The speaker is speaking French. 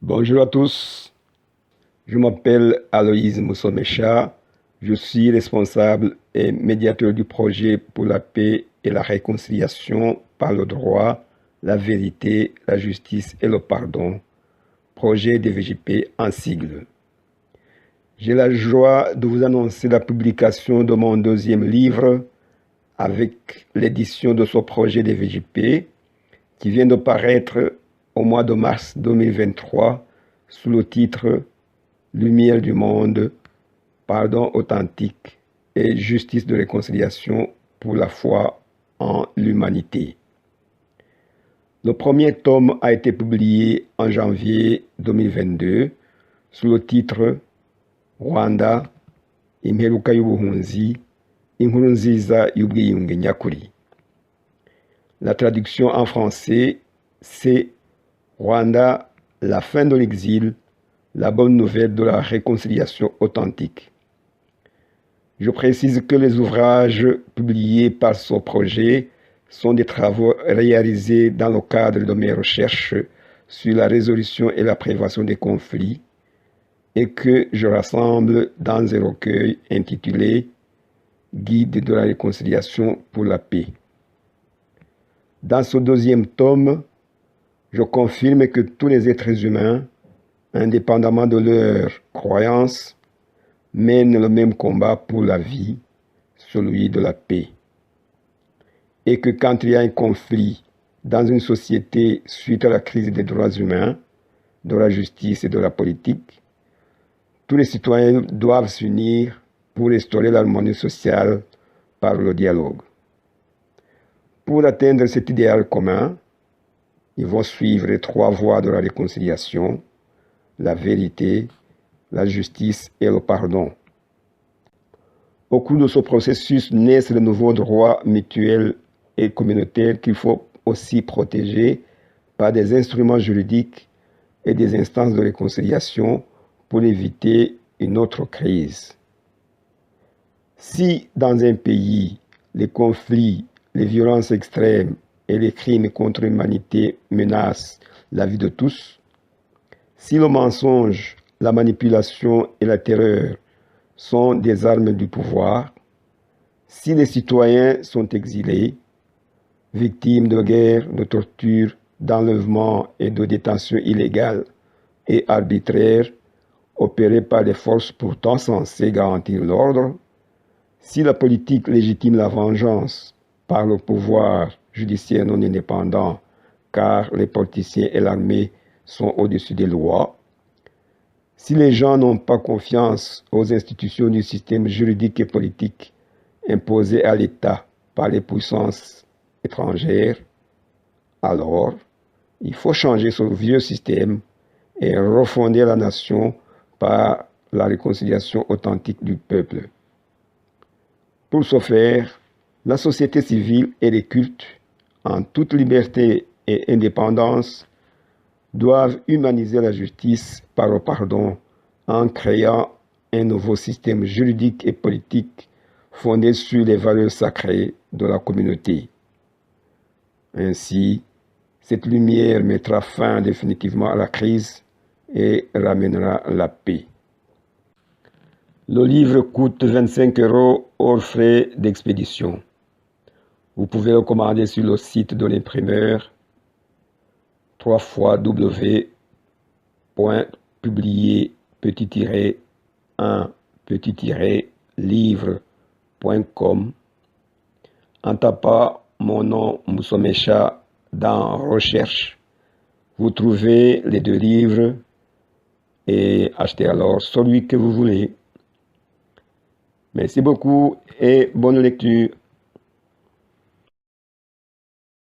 Bonjour à tous, je m'appelle Aloïse Moussomecha, je suis responsable et médiateur du projet pour la paix et la réconciliation par le droit, la vérité, la justice et le pardon, projet DVJP en sigle. J'ai la joie de vous annoncer la publication de mon deuxième livre avec l'édition de ce projet DVJP qui vient de paraître au mois de mars 2023 sous le titre Lumière du monde, pardon authentique et justice de réconciliation pour la foi en l'humanité. Le premier tome a été publié en janvier 2022 sous le titre Rwanda, imperuka y'ubuhunzi, inkuru nziza y'ubwiyunge nyakuri. La traduction en français, c'est Rwanda, la fin de l'exil, la bonne nouvelle de la réconciliation authentique. Je précise que les ouvrages publiés par ce projet sont des travaux réalisés dans le cadre de mes recherches sur la résolution et la prévention des conflits et que je rassemble dans un recueil intitulé Guide de la réconciliation pour la paix. Dans ce deuxième tome, je confirme que tous les êtres humains, indépendamment de leurs croyances, mènent le même combat pour la vie, celui de la paix. Et que quand il y a un conflit dans une société suite à la crise des droits humains, de la justice et de la politique, tous les citoyens doivent s'unir pour restaurer l'harmonie sociale par le dialogue. Pour atteindre cet idéal commun, ils vont suivre les trois voies de la réconciliation, la vérité, la justice et le pardon. Au cours de ce processus naissent de nouveaux droits mutuels et communautaires qu'il faut aussi protéger par des instruments juridiques et des instances de réconciliation pour éviter une autre crise. Si dans un pays, les conflits, les violences extrêmes et les crimes contre l'humanité menacent la vie de tous, si le mensonge, la manipulation et la terreur sont des armes du pouvoir, si les citoyens sont exilés, victimes de guerres, de tortures, d'enlèvements et de détentions illégales et arbitraires opérées par des forces pourtant censées garantir l'ordre, si la politique légitime la vengeance par le pouvoir judiciaire non indépendant, car les politiciens et l'armée sont au-dessus des lois, si les gens n'ont pas confiance aux institutions du système juridique et politique imposées à l'État par les puissances étrangères, alors il faut changer ce vieux système et refonder la nation par la réconciliation authentique du peuple. Pour ce faire, la société civile et les cultes, en toute liberté et indépendance, doivent humaniser la justice par le pardon en créant un nouveau système juridique et politique fondé sur les valeurs sacrées de la communauté. Ainsi, cette lumière mettra fin définitivement à la crise et ramènera la paix. Le livre coûte 25 € hors frais d'expédition. Vous pouvez le commander sur le site de l'imprimeur www.publier-un-livre.com en tapant mon nom Moussomecha dans Recherche. Vous trouvez les deux livres et achetez alors celui que vous voulez. Merci beaucoup et bonne lecture.